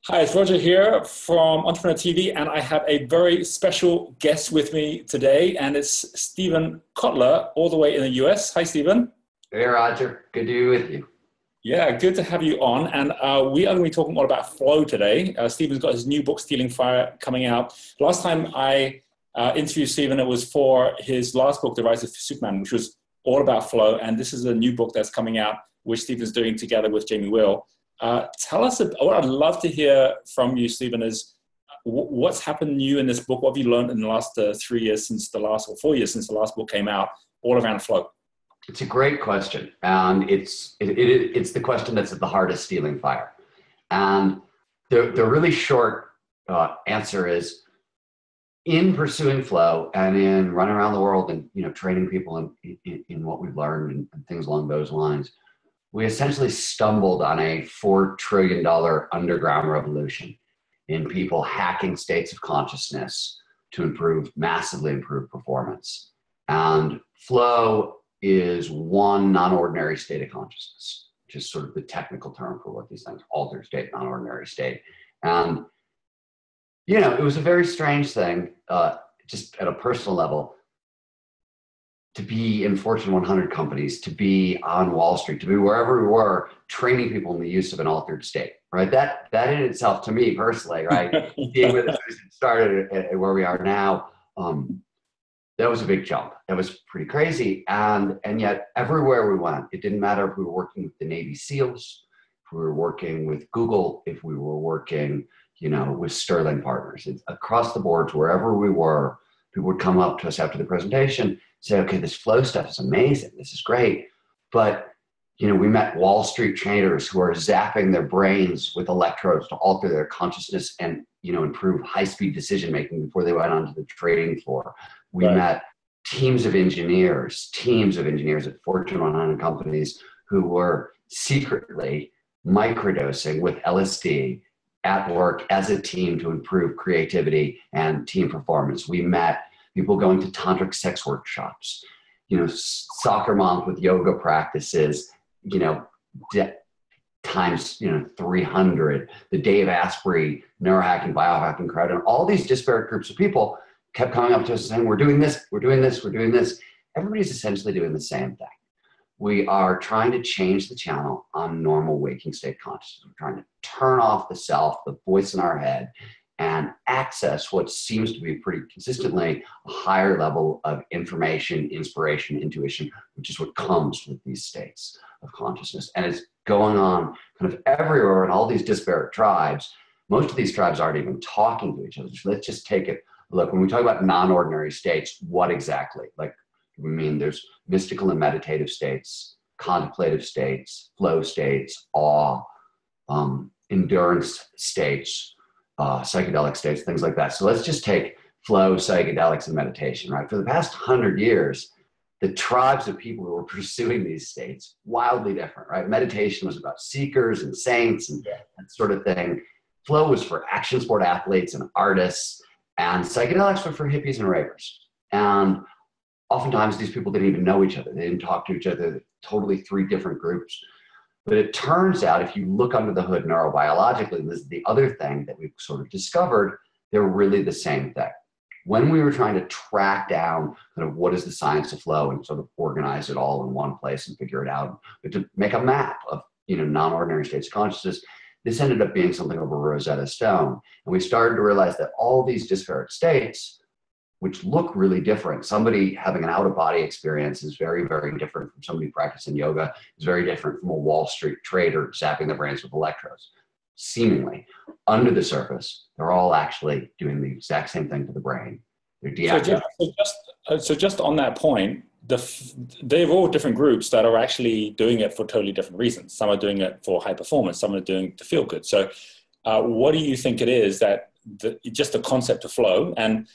Hi, it's Roger here from Entrepreneur TV, and I have a very special guest with me today, and it's Steven Kotler, all the way in the US. Hi, Steven. Hey, Roger. Good to be with you. Yeah, good to have you on. And we are going to be talking all about flow today. Steven's got his new book, Stealing Fire, coming out. Last time I interviewed Steven, it was for his last book, The Rise of Superman, which was all about flow. And this is a new book that's coming out, which Steven's doing together with Jamie Will. Tell us, what I'd love to hear from you, Steven, is what's happened to you in this book? What have you learned in the last 3 years since the last, or 4 years since the last book came out, all around flow? It's a great question. And it's the question that's at the heart of Stealing Fire. And the really short answer is, in pursuing flow and in running around the world and training people in what we've learned and things along those lines, we essentially stumbled on a $4 trillion underground revolution in people hacking states of consciousness to massively improve performance. And flow is one non-ordinary state of consciousness, which is sort of the technical term for what these things, altered state, non-ordinary state. And, it was a very strange thing, just at a personal level, to be in Fortune 100 companies, to be on Wall Street, to be wherever we were, training people in the use of an altered state, right? That in itself, to me personally, right, being where this started and where we are now, that was a big jump. That was pretty crazy. And yet everywhere we went, it didn't matter if we were working with the Navy SEALs, if we were working with Google, if we were working, with Sterling Partners. It's across the board, wherever we were, people would come up to us after the presentation, say, okay, this flow stuff is amazing. This is great. But, we met Wall Street traders who are zapping their brains with electrodes to alter their consciousness and, improve high-speed decision-making before they went onto the trading floor. We met teams of engineers at Fortune 100 companies who were secretly microdosing with LSD at work as a team to improve creativity and team performance. We met people going to tantric sex workshops, soccer moms with yoga practices, times 300, the Dave Asprey neurohacking, biohacking crowd, and all these disparate groups of people kept coming up to us and saying, we're doing this, we're doing this, we're doing this. Everybody's essentially doing the same thing. We are trying to change the channel on normal waking state consciousness. We're trying to turn off the self, the voice in our head, and access what seems to be pretty consistently a higher level of information, inspiration, intuition, which is what comes with these states of consciousness. And it's going on kind of everywhere in all these disparate tribes. Most of these tribes aren't even talking to each other. So let's just take it. Look, when we talk about non-ordinary states, what exactly? We mean there's mystical and meditative states, contemplative states, flow states, awe, endurance states, psychedelic states, things like that. So let's just take flow, psychedelics, and meditation, right? For the past 100 years, the tribes of people who were pursuing these states, wildly different, right? Meditation was about seekers and saints and that sort of thing. Flow was for action sport athletes and artists, and psychedelics were for hippies and ravers. And oftentimes these people didn't even know each other. They didn't talk to each other. Totally three different groups. But it turns out, if you look under the hood neurobiologically, this is the other thing that we've sort of discovered, they're really the same thing. When we were trying to track down kind of what is the science of flow and sort of organize it all in one place and figure it out, but to make a map of non-ordinary states of consciousness, this ended up being something of a Rosetta Stone. And we started to realize that all these disparate states, which look really different. Somebody having an out-of-body experience is very, very different from somebody practicing yoga, is very different from a Wall Street trader zapping their brains with electrodes. Seemingly, under the surface, they're all actually doing the exact same thing to the brain. They're deactivating. So just on that point, they're all different groups that are actually doing it for totally different reasons. Some are doing it for high performance, some are doing it to feel good. So what do you think it is that just the concept of flow, and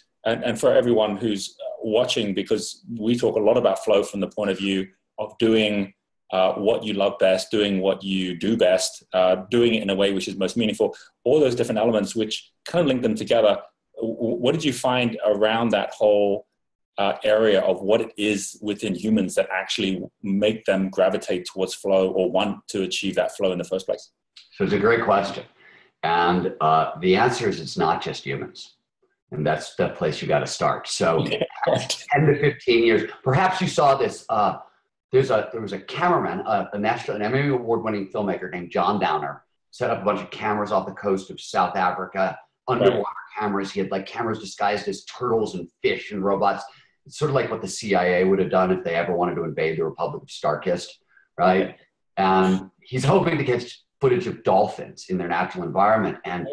for everyone who's watching, because we talk a lot about flow from the point of view of doing what you love best, doing what you do best, doing it in a way which is most meaningful, all those different elements which kind of link them together. What did you find around that whole area of what it is within humans that actually make them gravitate towards flow or want to achieve that flow in the first place? So it's a great question. And the answer is it's not just humans. And that's the place you got to start. So 10 to 15 years, perhaps you saw this. There was a cameraman, an Emmy Award-winning filmmaker named John Downer, set up a bunch of cameras off the coast of South Africa, underwater cameras. He had like cameras disguised as turtles and fish and robots. It's sort of like what the CIA would have done if they ever wanted to invade the Republic of Starkist, right? And he's hoping to get footage of dolphins in their natural environment, and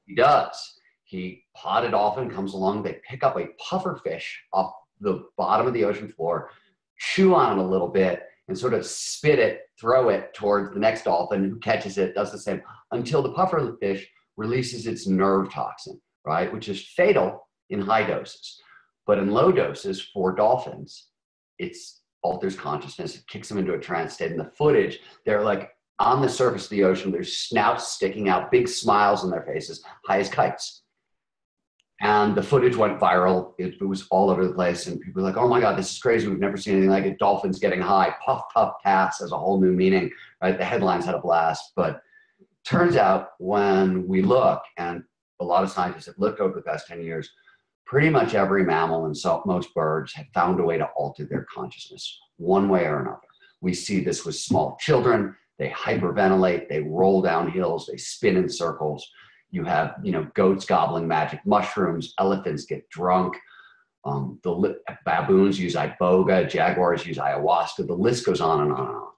he does. He potted dolphin comes along, they pick up a puffer fish off the bottom of the ocean floor, chew on it a little bit, and sort of spit it, throw it towards the next dolphin who catches it, does the same, until the puffer fish releases its nerve toxin, right, which is fatal in high doses. But in low doses for dolphins, it alters consciousness, it kicks them into a trance state. In the footage, they're like on the surface of the ocean, their snouts sticking out, big smiles on their faces, high as kites. And the footage went viral. It was all over the place. And people were like, oh my God, this is crazy. We've never seen anything like it. Dolphins getting high. Puff, puff, pass has a whole new meaning, right? The headlines had a blast. But turns out when we look, and a lot of scientists have looked over the past 10 years, pretty much every mammal and most birds have found a way to alter their consciousness one way or another. We see this with small children. They hyperventilate. They roll down hills. They spin in circles. You have, goats gobbling magic mushrooms, elephants get drunk, baboons use iboga, jaguars use ayahuasca, the list goes on and on and on.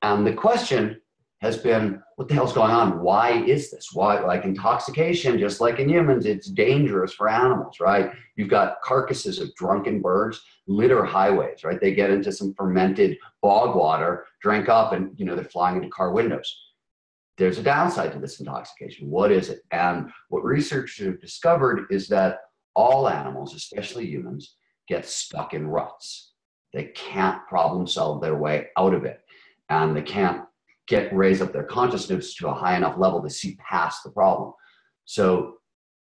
And the question has been, what the hell's going on? Why is this? Why, like intoxication, just like in humans, it's dangerous for animals, right? You've got carcasses of drunken birds litter highways, right? They get into some fermented bog water, drink up, and they're flying into car windows. There's a downside to this intoxication. What is it? And what researchers have discovered is that all animals, especially humans, get stuck in ruts. They can't problem solve their way out of it. And they can't raise up their consciousness to a high enough level to see past the problem. So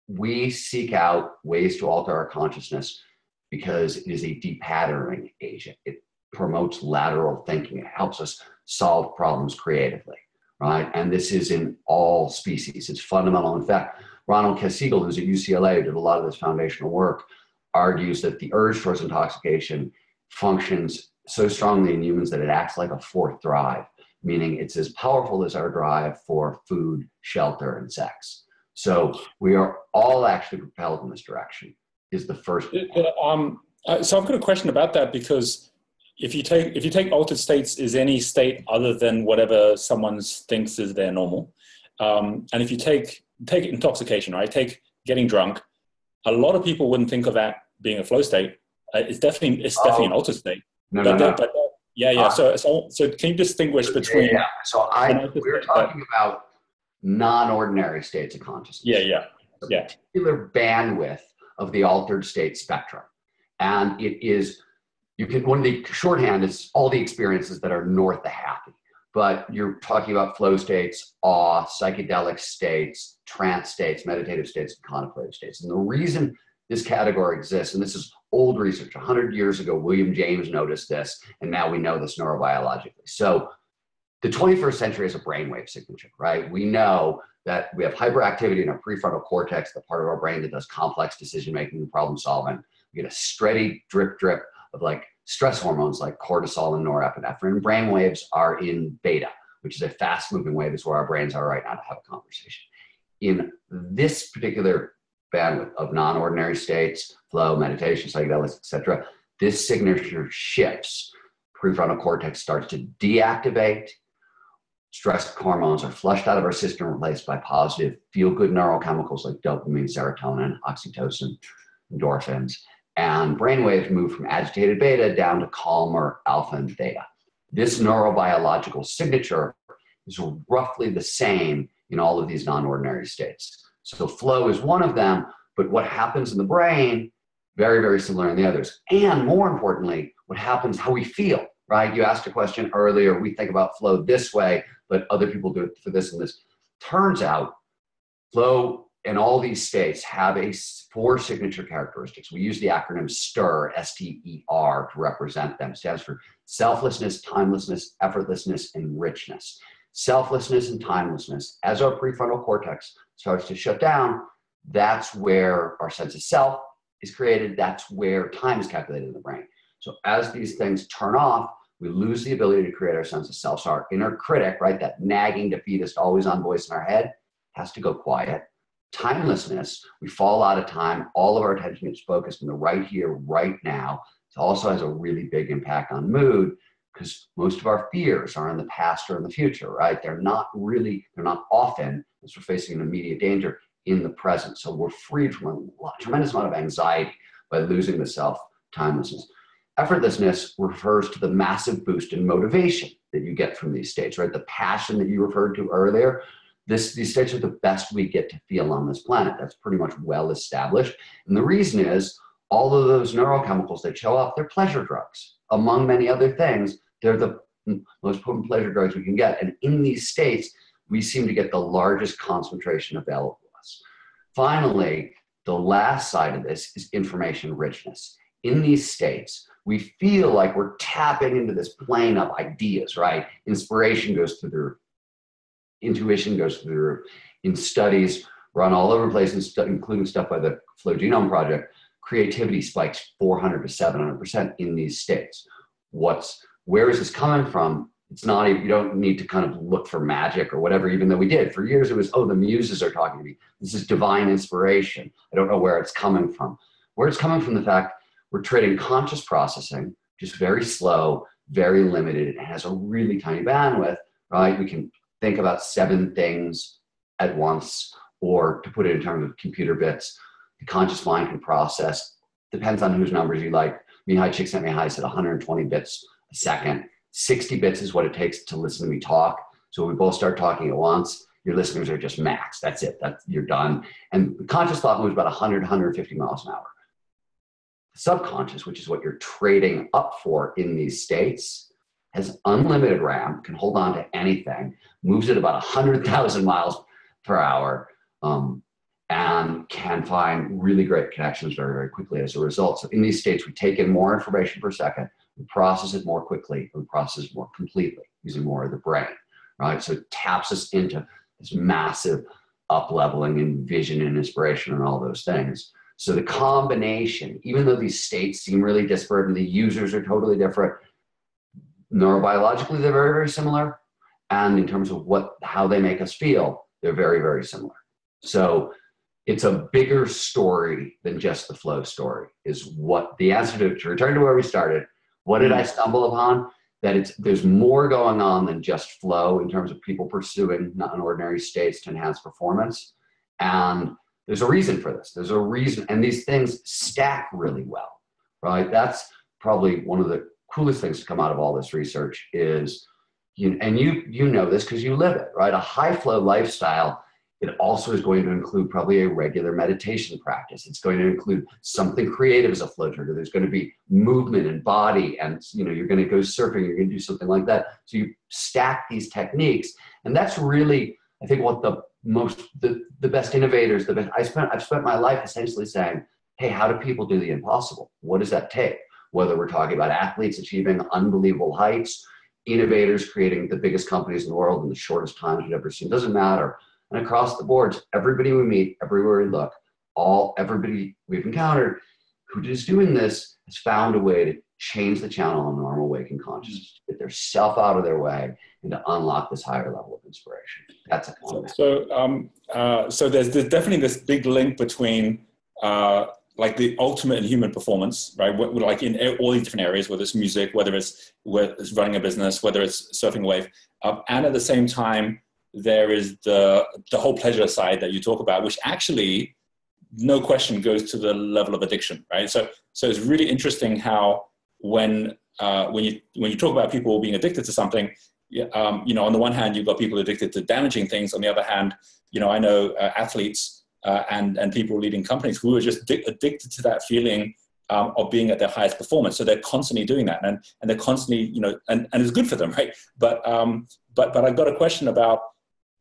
we seek out ways to alter our consciousness because it is a de-patterning agent. It promotes lateral thinking. It helps us solve problems creatively. Right? And this is in all species. It's fundamental. In fact, Ronald Kessiegel, who's at UCLA, who did a lot of this foundational work, argues that the urge towards intoxication functions so strongly in humans that it acts like a fourth drive, meaning it's as powerful as our drive for food, shelter, and sex. So we are all actually propelled in this direction, is the first. So I've got a question about that, because if you take altered states is any state other than whatever someone thinks is their normal, and if you take intoxication, right, take getting drunk, a lot of people wouldn't think of that being a flow state. It's definitely an altered state. No. So can you distinguish between? Yeah. So we're talking about non-ordinary states of consciousness. Yeah. Particular bandwidth of the altered state spectrum, and it is. One of the shorthand is all the experiences that are north of happy, but you're talking about flow states, awe, psychedelic states, trance states, meditative states, and contemplative states. And the reason this category exists, and this is old research, 100 years ago, William James noticed this, and now we know this neurobiologically. So the 21st century is a brainwave signature, right? We know that we have hyperactivity in our prefrontal cortex, the part of our brain that does complex decision-making and problem solving. We get a steady drip of like stress hormones like cortisol and norepinephrine. Brain waves are in beta, which is a fast moving wave. Is where our brains are right now to have a conversation. In this particular bandwidth of non-ordinary states, flow, meditation, psychedelics, etc., this signature shifts. Prefrontal cortex starts to deactivate. Stress hormones are flushed out of our system, replaced by positive feel-good neurochemicals like dopamine, serotonin, oxytocin, endorphins. And brainwaves move from agitated beta down to calmer alpha and theta. This neurobiological signature is roughly the same in all of these non-ordinary states. So flow is one of them, but what happens in the brain, very, very similar in the others. And more importantly, what happens, how we feel, right? You asked a question earlier, we think about flow this way, but other people do it for this and this. Turns out flow and all these states have 4 signature characteristics. We use the acronym STER, S-T-E-R, to represent them. It stands for selflessness, timelessness, effortlessness, and richness. selflessness and timelessness. As our prefrontal cortex starts to shut down, that's where our sense of self is created. That's where time is calculated in the brain. So as these things turn off, we lose the ability to create our sense of self. So our inner critic, right, that nagging, defeatist, always on voice in our head, has to go quiet. Timelessness, we fall out of time. All of our attention is focused in the right here, right now. It also has a really big impact on mood, because most of our fears are in the past or in the future, right? They're not often, as we're facing an immediate danger, in the present. So we're freed from a tremendous amount of anxiety by losing the self, timelessness. Effortlessness refers to the massive boost in motivation that you get from these states, right? The passion that you referred to earlier, these states are the best we get to feel on this planet. That's pretty much well established. And the reason is all of those neurochemicals that show up, they're pleasure drugs. Among many other things, they're the most potent pleasure drugs we can get. And in these states, we seem to get the largest concentration available to us. Finally, the last side of this is information richness. In these states, we feel like we're tapping into this plane of ideas, right? Inspiration goes through the roof. Intuition goes through the roof. In studies run all over the place, including stuff by the Flow Genome Project, creativity spikes 400 to 700% in these states. Where is this coming from? It's not, you don't need to kind of look for magic or whatever, even though we did. For years, it was, oh, the muses are talking to me. This is divine inspiration. I don't know where it's coming from. Where it's coming from, the fact we're trading conscious processing, just very slow, very limited, and has a really tiny bandwidth, right? We can think about 7 things at once, or to put it in terms of computer bits, the conscious mind can process, depends on whose numbers you like. Mihai Csikszentmihalyi said 120 bits a second. 60 bits is what it takes to listen to me talk. So we both start talking at once. Your listeners are just max. That's it. You're done. And the conscious thought moves about 100, 150 miles an hour. The subconscious, which is what you're trading up for in these states, has unlimited RAM, can hold on to anything, moves at about 100,000 miles per hour, and can find really great connections very, very quickly as a result. So in these states, we take in more information per second, we process it more quickly, we process it more completely using more of the brain, right? So it taps us into this massive up-leveling in vision and inspiration and all those things. So the combination, even though these states seem really disparate and the users are totally different, neurobiologically, they're very, very similar. And in terms of how they make us feel, they're very, very similar. So it's a bigger story than just the flow story, is what the answer to return to where we started. What did I stumble upon? That there's more going on than just flow in terms of people pursuing non-ordinary states to enhance performance. And there's a reason for this. There's a reason. And these things stack really well, right? That's probably one of the coolest things to come out of all this research is, you know this because you live it, right? A high flow lifestyle, it also is going to include probably a regular meditation practice. It's going to include something creative as a flow trigger. There's going to be movement and body, and you're going to go surfing, you're going to do something like that. So you stack these techniques, and that's really, I think, what the best innovators, I've spent my life essentially saying, hey, how do people do the impossible? What does that take? Whether we're talking about athletes achieving unbelievable heights, innovators creating the biggest companies in the world in the shortest times we've ever seen, doesn't matter. And across the boards, everybody we meet, everywhere we look, everybody we've encountered who is doing this has found a way to change the channel on normal waking consciousness, get their self out of their way, and to unlock this higher level of inspiration. That's a comment. So there's definitely this big link between like the ultimate in human performance, right? Like in all these different areas, whether it's music, whether it's running a business, whether it's surfing a wave, and at the same time, there is the whole pleasure side that you talk about, which actually, no question, goes to the level of addiction, right? So it's really interesting how when you talk about people being addicted to something, on the one hand, you've got people addicted to damaging things. On the other hand, I know athletes and people leading companies who are just addicted to that feeling of being at their highest performance. So they're constantly doing that, and they're constantly, and it's good for them, right? But I've got a question about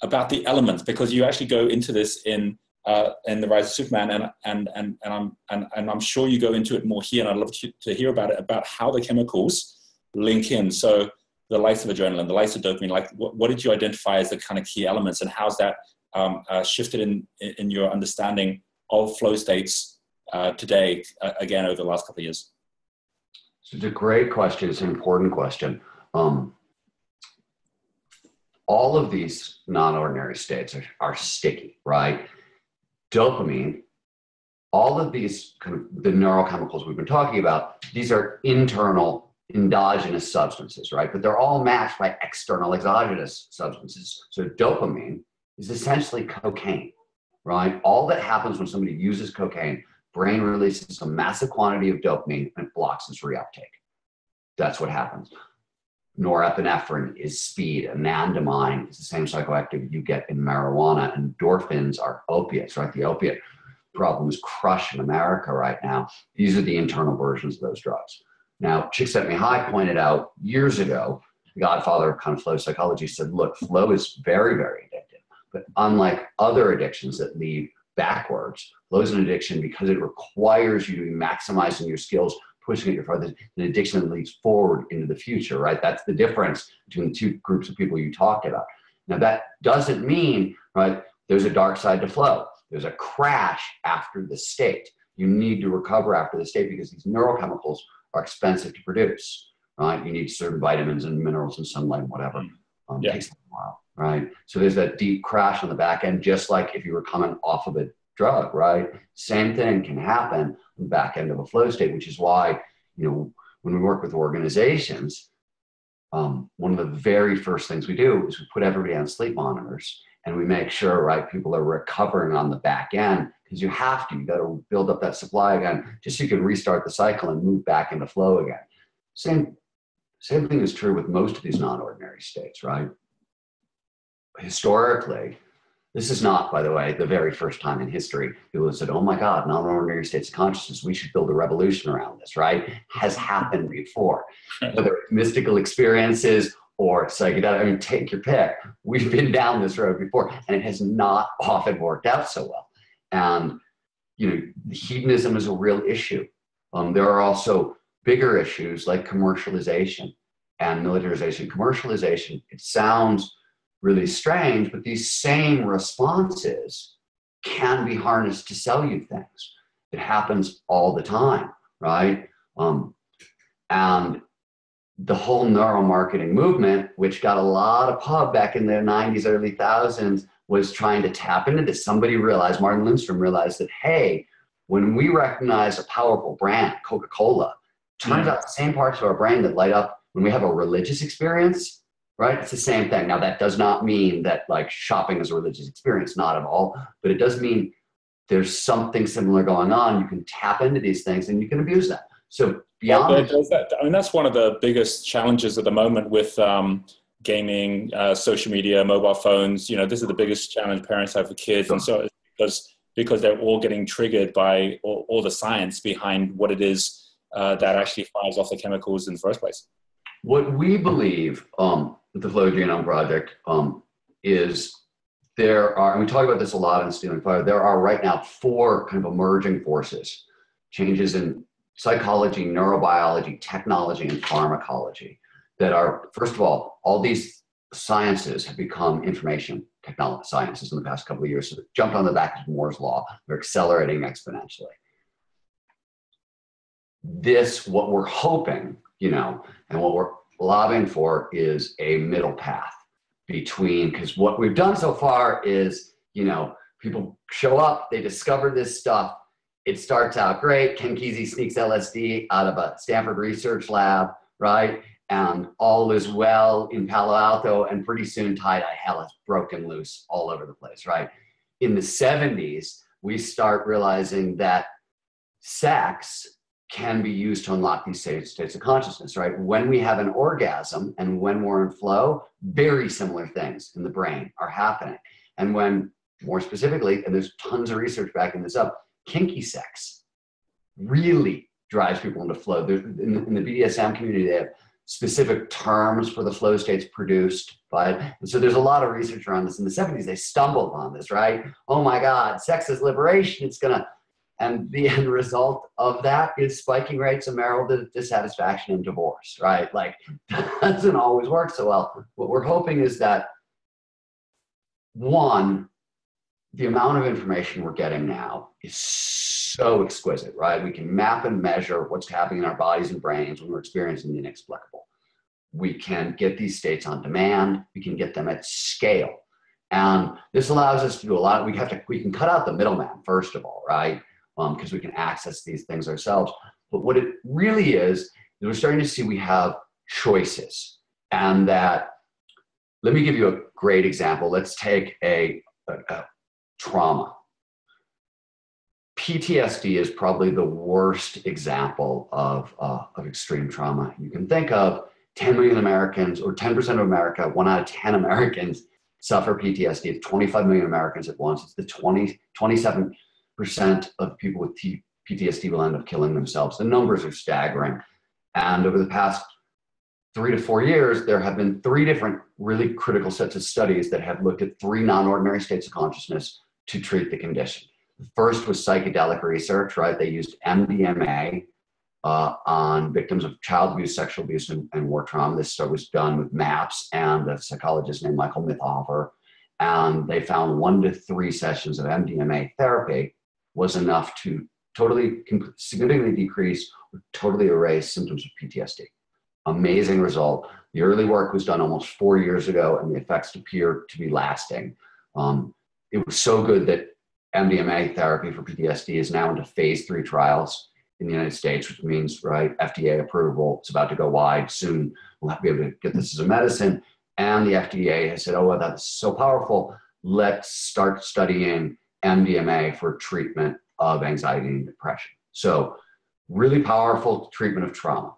the elements, because you actually go into this in The Rise of Superman, and I'm sure you go into it more here, and I'd love to hear about it, about how the chemicals link in. So likes of adrenaline, the likes of dopamine? Like, what did you identify as the kind of key elements, and how's that shifted in your understanding of flow states today, again, over the last couple of years? So it's a great question. It's an important question. All of these non-ordinary states are sticky, right? Dopamine, all of these kind of the neurochemicals we've been talking about, these are internal endogenous substances, right? But they're all matched by external exogenous substances. So dopamine is essentially cocaine, right? All that happens when somebody uses cocaine, brain releases a massive quantity of dopamine and it blocks its reuptake. That's what happens. Norepinephrine is speed. Anandamide is the same psychoactive you get in marijuana. Endorphins are opiates, right? The opiate problem is crushing America right now. These are the internal versions of those drugs. Now, Csikszentmihalyi pointed out years ago, the godfather of kind of flow psychology, said, look, flow is very, very addictive. But unlike other addictions that lead backwards, flow is an addiction because it requires you to be maximizing your skills, pushing it farther, an addiction that leads forward into the future, right? That's the difference between the two groups of people you talked about. Now, that doesn't mean, right, there's a dark side to flow. There's a crash after the state. You need to recover after the state because these neurochemicals are expensive to produce, right? You need certain vitamins and minerals and sunlight and whatever. It takes a while, right? So there's that deep crash on the back end, just like if you were coming off of a drug, right? Same thing can happen on the back end of a flow state, which is why, you know, when we work with organizations, one of the very first things we do is we put everybody on sleep monitors and we make sure, right, people are recovering on the back end, because you got to build up that supply again, just so you can restart the cycle and move back into flow again. Same thing is true with most of these non-ordinary states, right? Historically, this is not, by the way, the very first time in history people have said, oh my God, non-ordinary states of consciousness, we should build a revolution around this, right? Has happened before. Whether it's mystical experiences or psychedelic, I mean, take your pick. We've been down this road before, and it has not often worked out so well. And, you know, hedonism is a real issue. There are also bigger issues like commercialization and militarization. Commercialization, it sounds really strange, but these same responses can be harnessed to sell you things. It happens all the time, right? And the whole neuromarketing movement, which got a lot of pub back in the 90s, early thousands, was trying to tap into this. Somebody realized, Martin Lindstrom realized that, hey, when we recognize a powerful brand, Coca-Cola, turns out the same parts of our brain that light up when we have a religious experience, right? It's the same thing. Now, that does not mean that like shopping is a religious experience, not at all, but it does mean there's something similar going on. You can tap into these things and you can abuse them. So beyond that, I mean, that's one of the biggest challenges at the moment with gaming, social media, mobile phones. You know, this is the biggest challenge parents have for kids. And so because they're all getting triggered by all the science behind what it is that actually fires off the chemicals in the first place. What we believe with the Flow Genome Project is there are, and we talk about this a lot in Stealing Fire, there are right now 4 kind of emerging forces, changes in psychology, neurobiology, technology, and pharmacology that are, first of all these sciences have become information technology sciences in the past couple of years. So they've jumped on the back of Moore's Law. They're accelerating exponentially. What we're hoping, you know, and what we're lobbying for is a middle path between, because what we've done so far is, you know, people show up, they discover this stuff, it starts out great. Ken Kesey sneaks LSD out of a Stanford research lab, right? And all is well in Palo Alto, and pretty soon tie-dye hell has broken loose all over the place, right? In the 70s, we start realizing that sex can be used to unlock these states of consciousness, right? When we have an orgasm and when we're in flow, very similar things in the brain are happening. And when, more specifically, and there's tons of research backing this up, kinky sex really drives people into flow. In the BDSM community, they have specific terms for the flow states produced by it. And so there's a lot of research around this. In the 70s, they stumbled on this, right? Oh my God, sex is liberation. It's gonna And the end result of that is spiking rates of marital dissatisfaction and divorce, right? Like, doesn't always work so well. What we're hoping is that, one, the amount of information we're getting now is so exquisite, right? We can map and measure what's happening in our bodies and brains when we're experiencing the inexplicable. We can get these states on demand. We can get them at scale. And this allows us to do a lot. We can cut out the middleman, first of all, right? Because we can access these things ourselves. But what it really is we're starting to see we have choices. And that, let me give you a great example. Let's take a trauma. PTSD is probably the worst example of extreme trauma. You can think of 10 million Americans, or 10% of America, 1 out of 10 Americans suffer PTSD. It's 25 million Americans at once. It's the 27% of people with PTSD will end up killing themselves. The numbers are staggering. And over the past 3 to 4 years, there have been 3 different really critical sets of studies that have looked at 3 non-ordinary states of consciousness to treat the condition. The first was psychedelic research, right? They used MDMA on victims of child abuse, sexual abuse, and war trauma. This was done with MAPS and a psychologist named Michael Mithoefer. And they found 1 to 3 sessions of MDMA therapy was enough to significantly decrease or totally erase symptoms of PTSD. Amazing result. The early work was done almost 4 years ago, and the effects appear to be lasting. It was so good that MDMA therapy for PTSD is now into phase 3 trials in the United States, which means, right, FDA approval. It's about to go wide soon. We'll be able to get this as a medicine. And the FDA has said, oh, well, that's so powerful. Let's start studying MDMA for treatment of anxiety and depression. So really powerful treatment of trauma.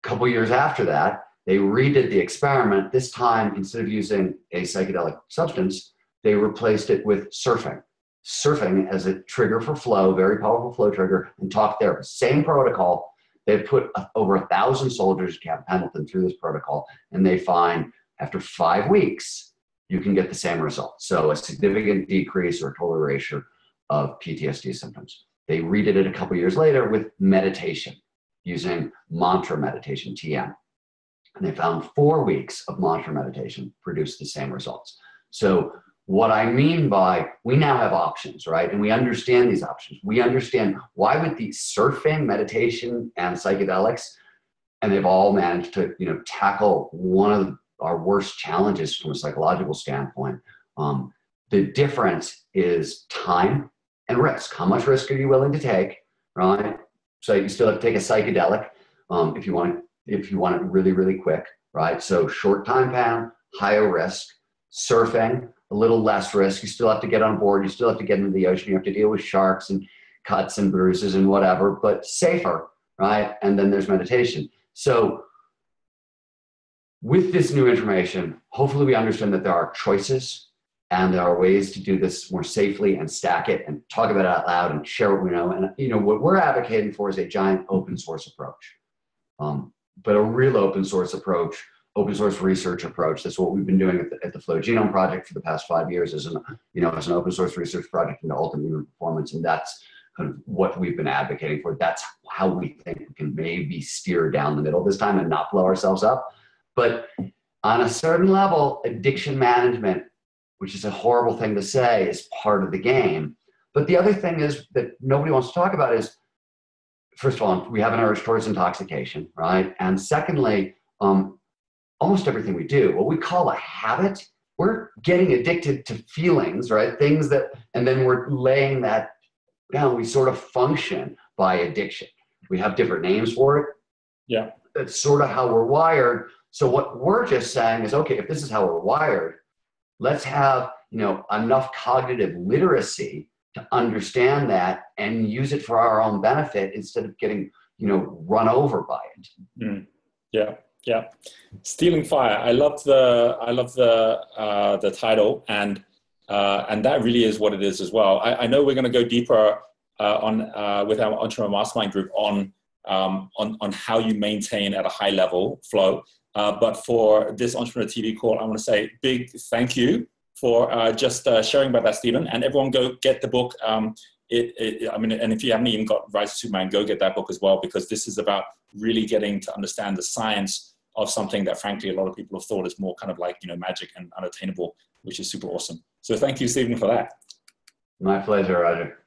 A couple years after that, they redid the experiment. This time, instead of using a psychedelic substance, they replaced it with surfing. Surfing as a trigger for flow, very powerful flow trigger, and talk therapy. Same protocol. They put over 1,000 soldiers, Camp Pendleton, through this protocol, and they find after 5 weeks, you can get the same result. So a significant decrease or total erasure of PTSD symptoms. They redid it a couple years later with meditation, using mantra meditation, TM. And they found 4 weeks of mantra meditation produced the same results. So what I mean by, we now have options, right? And we understand these options. We understand why with the surfing, meditation, and psychedelics, and they've all managed to, tackle one of our worst challenges from a psychological standpoint. The difference is time and risk. How much risk are you willing to take, right? So you still have to take a psychedelic if you want it really, really quick, right? So short time span, higher risk. Surfing, a little less risk. You still have to get on board. You still have to get into the ocean. You have to deal with sharks and cuts and bruises and whatever, but safer, right? And then there's meditation. So with this new information, hopefully we understand that there are choices and there are ways to do this more safely and stack it and talk about it out loud and share what we know. And what we're advocating for is a giant open source approach, but a real open source approach, open source research approach. That's what we've been doing at the Flow Genome Project for the past 5 years as an open source research project into ultimate human performance. And that's kind of what we've been advocating for. That's how we think we can maybe steer down the middle this time and not blow ourselves up. But on a certain level, addiction management, which is a horrible thing to say, is part of the game. But the other thing is that nobody wants to talk about is, first of all, we have an urge towards intoxication, right? And secondly, almost everything we do, what we call a habit, we're getting addicted to feelings, right? Things that, and then we're laying that down. We sort of function by addiction. We have different names for it. Yeah. That's sort of how we're wired. So what we're just saying is, okay, if this is how we're wired, let's have, enough cognitive literacy to understand that and use it for our own benefit instead of getting, run over by it. Mm. Yeah. Yeah. Stealing Fire. I love the title, and that really is what it is as well. I know we're going to go deeper with our Entrepreneur Mastermind group on how you maintain at a high level flow. But for this Entrepreneur TV call, I want to say big thank you for just sharing about that, Steven. And everyone go get the book, I mean, and if you haven't even got Rise of Superman, go get that book as well, because this is about really getting to understand the science of something that frankly a lot of people have thought is more kind of like, you know, magic and unattainable, which is super awesome. So thank you, Stephen, for that. My pleasure, Roger.